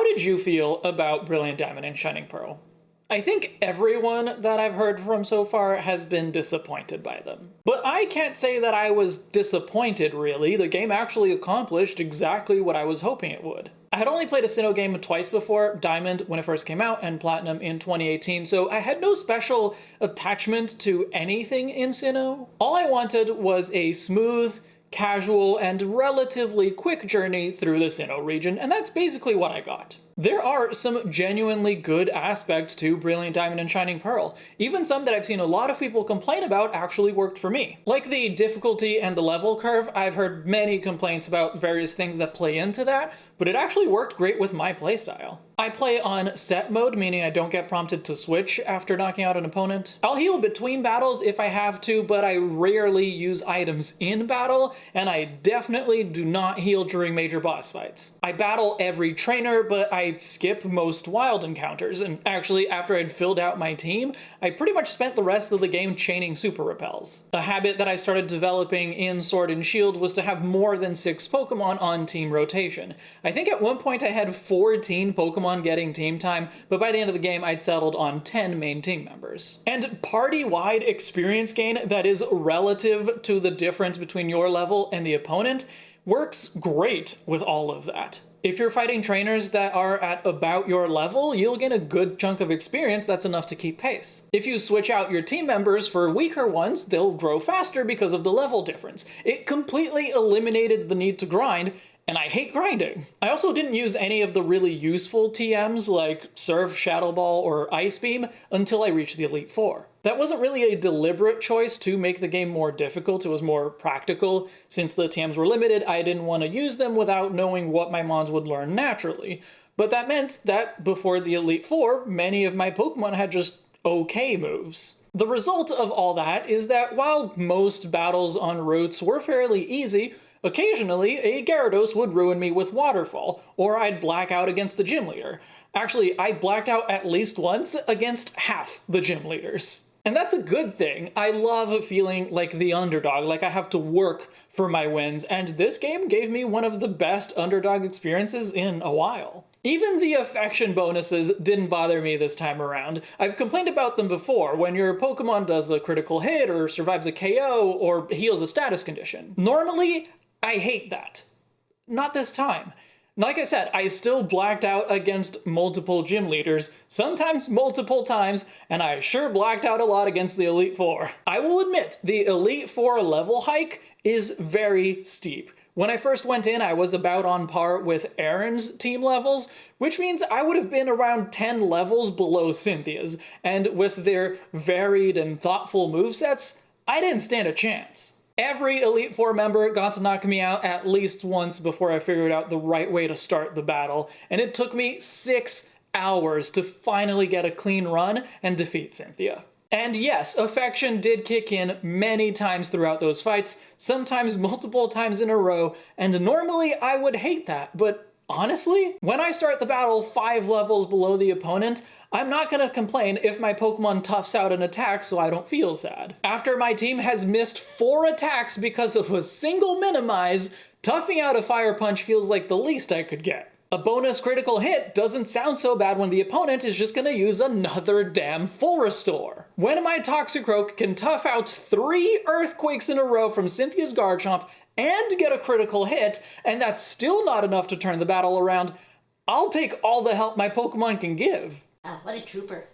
did you feel about Brilliant Diamond and Shining Pearl? I think everyone that I've heard from so far has been disappointed by them. But I can't say that I was disappointed, really. The game actually accomplished exactly what I was hoping it would. I had only played a Sinnoh game twice before, Diamond when it first came out and Platinum in 2018, so I had no special attachment to anything in Sinnoh. All I wanted was a smooth, casual, and relatively quick journey through the Sinnoh region, and that's basically what I got. There are some genuinely good aspects to Brilliant Diamond and Shining Pearl. Even some that I've seen a lot of people complain about actually worked for me. Like the difficulty and the level curve, I've heard many complaints about various things that play into that, but it actually worked great with my playstyle. I play on set mode, meaning I don't get prompted to switch after knocking out an opponent. I'll heal between battles if I have to, but I rarely use items in battle, and I definitely do not heal during major boss fights. I battle every trainer, but I skip most wild encounters, and actually after I'd filled out my team, I pretty much spent the rest of the game chaining super repels. A habit that I started developing in Sword and Shield was to have more than 6 Pokemon on team rotation. I think at one point I had 14 Pokemon getting team time, but by the end of the game I'd settled on 10 main team members. And party-wide experience gain that is relative to the difference between your level and the opponent works great with all of that. If you're fighting trainers that are at about your level, you'll get a good chunk of experience that's enough to keep pace. If you switch out your team members for weaker ones, they'll grow faster because of the level difference. It completely eliminated the need to grind, and I hate grinding. I also didn't use any of the really useful TMs like Surf, Shadow Ball, or Ice Beam until I reached the Elite Four. That wasn't really a deliberate choice to make the game more difficult, it was more practical. Since the TMs were limited, I didn't want to use them without knowing what my mons would learn naturally. But that meant that before the Elite Four, many of my Pokemon had just okay moves. The result of all that is that while most battles on routes were fairly easy, occasionally a Gyarados would ruin me with Waterfall, or I'd black out against the gym leader. Actually, I blacked out at least once against half the gym leaders. And that's a good thing. I love feeling like the underdog, like I have to work for my wins, and this game gave me one of the best underdog experiences in a while. Even the affection bonuses didn't bother me this time around. I've complained about them before, when your Pokemon does a critical hit or survives a KO or heals a status condition. Normally, I hate that. Not this time. Like I said, I still blacked out against multiple gym leaders, sometimes multiple times, and I sure blacked out a lot against the Elite Four. I will admit, the Elite Four level hike is very steep. When I first went in, I was about on par with Aaron's team levels, which means I would have been around 10 levels below Cynthia's, and with their varied and thoughtful movesets, I didn't stand a chance. Every Elite Four member got to knock me out at least once before I figured out the right way to start the battle, and it took me 6 hours to finally get a clean run and defeat Cynthia. And yes, affection did kick in many times throughout those fights, sometimes multiple times in a row, and normally I would hate that, but honestly, when I start the battle 5 levels below the opponent, I'm not gonna complain if my Pokemon toughs out an attack so I don't feel sad. After my team has missed 4 attacks because of a single minimize, toughing out a Fire Punch feels like the least I could get. A bonus critical hit doesn't sound so bad when the opponent is just gonna use another damn full restore. When my Toxicroak can tough out 3 Earthquakes in a row from Cynthia's Garchomp and get a critical hit, and that's still not enough to turn the battle around, I'll take all the help my Pokemon can give. What a trooper.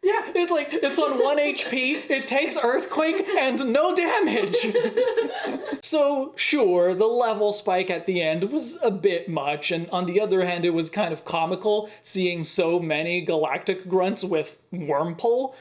Yeah, it's like, it's on 1 HP, it takes Earthquake, and no damage! So, sure, the level spike at the end was a bit much, and on the other hand, it was kind of comical seeing so many Galactic Grunts with Wormpole.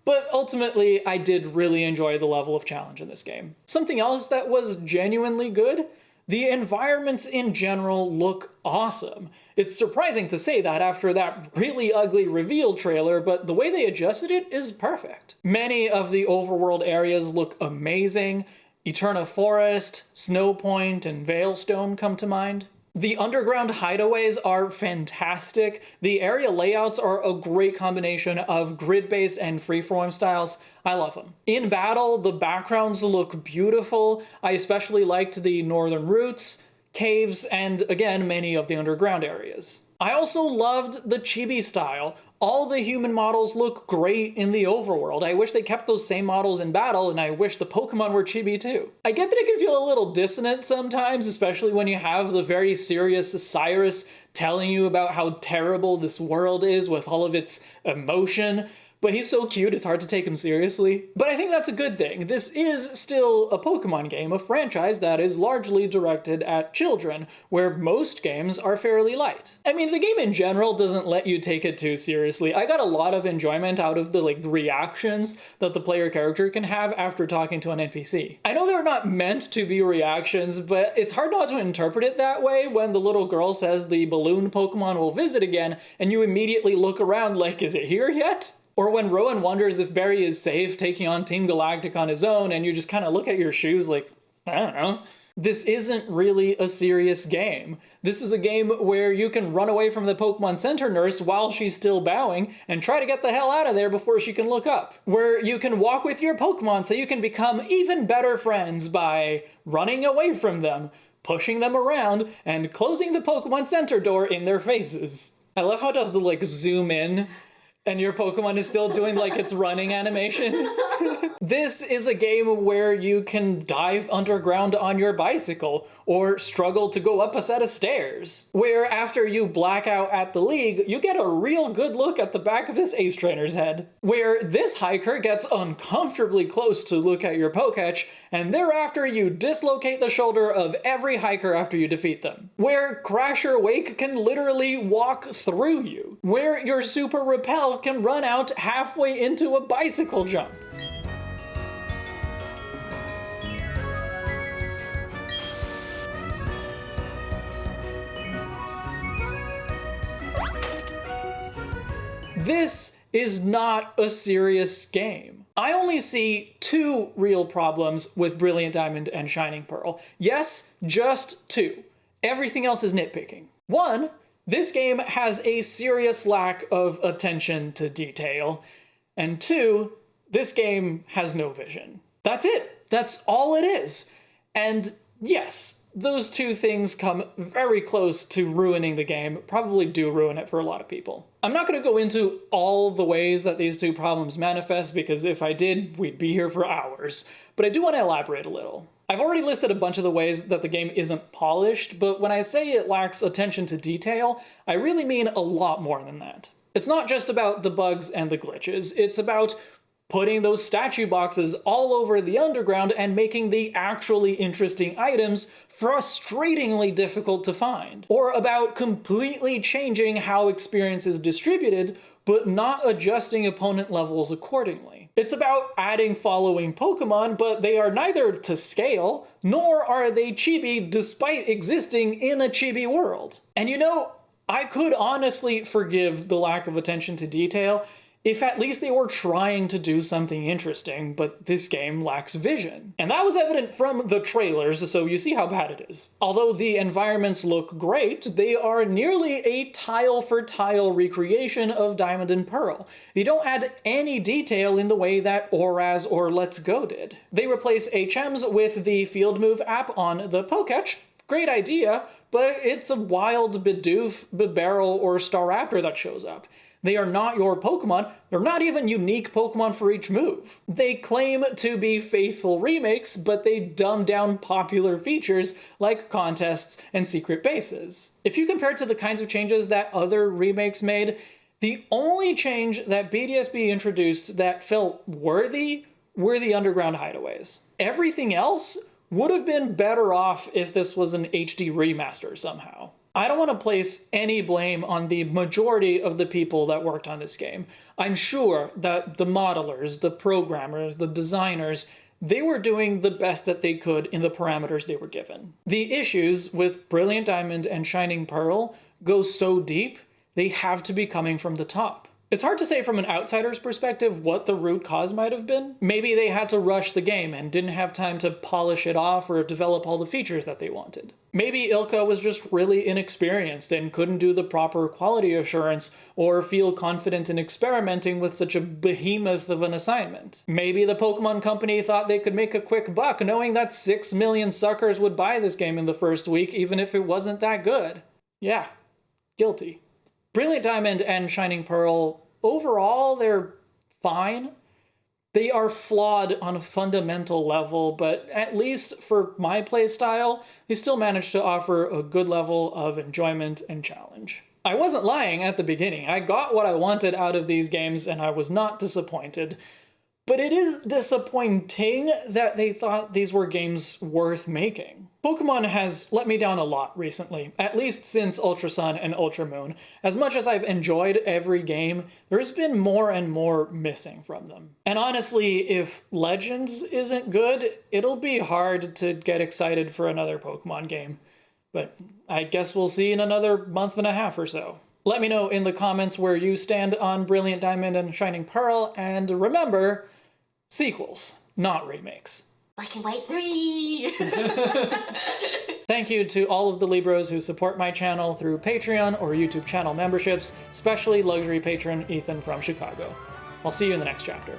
But ultimately, I did really enjoy the level of challenge in this game. Something else that was genuinely good? The environments in general look awesome. It's surprising to say that after that really ugly reveal trailer, but the way they adjusted it is perfect. Many of the overworld areas look amazing. Eterna Forest, Snow Point, and Veilstone come to mind. The underground hideaways are fantastic. The area layouts are a great combination of grid-based and freeform styles. I love them. In battle, the backgrounds look beautiful. I especially liked the northern routes. caves, and again, many of the underground areas. I also loved the chibi style. All the human models look great in the overworld. I wish they kept those same models in battle, and I wish the Pokemon were chibi too. I get that it can feel a little dissonant sometimes, especially when you have the very serious Cyrus telling you about how terrible this world is with all of its emotion. But he's so cute, it's hard to take him seriously. But I think that's a good thing. This is still a Pokemon game, a franchise that is largely directed at children, where most games are fairly light. I mean, the game in general doesn't let you take it too seriously. I got a lot of enjoyment out of the reactions that the player character can have after talking to an NPC. I know they're not meant to be reactions, but it's hard not to interpret it that way when the little girl says the balloon Pokemon will visit again, and you immediately look around like, is it here yet? Or when Rowan wonders if Barry is safe taking on Team Galactic on his own, and you just kind of look at your shoes like, I don't know. This isn't really a serious game. This is a game where you can run away from the Pokemon Center nurse while she's still bowing and try to get the hell out of there before she can look up. Where you can walk with your Pokemon so you can become even better friends by running away from them, pushing them around, and closing the Pokemon Center door in their faces. I love how it does the zoom in and your Pokemon is still doing its running animation. This is a game where you can dive underground on your bicycle or struggle to go up a set of stairs. Where after you black out at the League, you get a real good look at the back of this Ace Trainer's head. Where this hiker gets uncomfortably close to look at your Poketch, and thereafter you dislocate the shoulder of every hiker after you defeat them. Where Crasher Wake can literally walk through you. Where your Super Repel can run out halfway into a bicycle jump. This is not a serious game. I only see two real problems with Brilliant Diamond and Shining Pearl. Yes, just two. Everything else is nitpicking. One, this game has a serious lack of attention to detail. And two, this game has no vision. That's it. That's all it is. And yes, those two things come very close to ruining the game, probably do ruin it for a lot of people. I'm not going to go into all the ways that these two problems manifest, because if I did, we'd be here for hours. But I do want to elaborate a little. I've already listed a bunch of the ways that the game isn't polished, but when I say it lacks attention to detail, I really mean a lot more than that. It's not just about the bugs and the glitches, it's about putting those statue boxes all over the underground and making the actually interesting items frustratingly difficult to find. Or about completely changing how experience is distributed, but not adjusting opponent levels accordingly. It's about adding following Pokemon, but they are neither to scale, nor are they chibi despite existing in a chibi world. And I could honestly forgive the lack of attention to detail if at least they were trying to do something interesting, but this game lacks vision. And that was evident from the trailers, so you see how bad it is. Although the environments look great, they are nearly a tile-for-tile recreation of Diamond and Pearl. They don't add any detail in the way that Oraz or Let's Go did. They replace HMs with the Field Move app on the Poketch. Great idea, but it's a wild Bidoof, Bibarel, or Staraptor that shows up. They are not your Pokemon, they're not even unique Pokemon for each move. They claim to be faithful remakes, but they dumb down popular features like contests and secret bases. If you compare it to the kinds of changes that other remakes made, the only change that BDSB introduced that felt worthy were the underground hideaways. Everything else would have been better off if this was an HD remaster somehow. I don't want to place any blame on the majority of the people that worked on this game. I'm sure that the modelers, the programmers, the designers, they were doing the best that they could in the parameters they were given. The issues with Brilliant Diamond and Shining Pearl go so deep, they have to be coming from the top. It's hard to say from an outsider's perspective what the root cause might have been. Maybe they had to rush the game and didn't have time to polish it off or develop all the features that they wanted. Maybe ILCA was just really inexperienced and couldn't do the proper quality assurance or feel confident in experimenting with such a behemoth of an assignment. Maybe the Pokemon Company thought they could make a quick buck knowing that 6 million suckers would buy this game in the first week even if it wasn't that good. Yeah, guilty. Brilliant Diamond and Shining Pearl, overall, they're fine. They are flawed on a fundamental level, but at least for my playstyle, they still manage to offer a good level of enjoyment and challenge. I wasn't lying at the beginning. I got what I wanted out of these games, and I was not disappointed. But it is disappointing that they thought these were games worth making. Pokemon has let me down a lot recently, at least since Ultra Sun and Ultra Moon. As much as I've enjoyed every game, there's been more and more missing from them. And honestly, if Legends isn't good, it'll be hard to get excited for another Pokemon game. But I guess we'll see in another month and a half or so. Let me know in the comments where you stand on Brilliant Diamond and Shining Pearl, and remember, sequels, not remakes. Black and White 3! Thank you to all of the Libros who support my channel through Patreon or YouTube channel memberships, especially luxury patron Ethan from Chicago. I'll see you in the next chapter.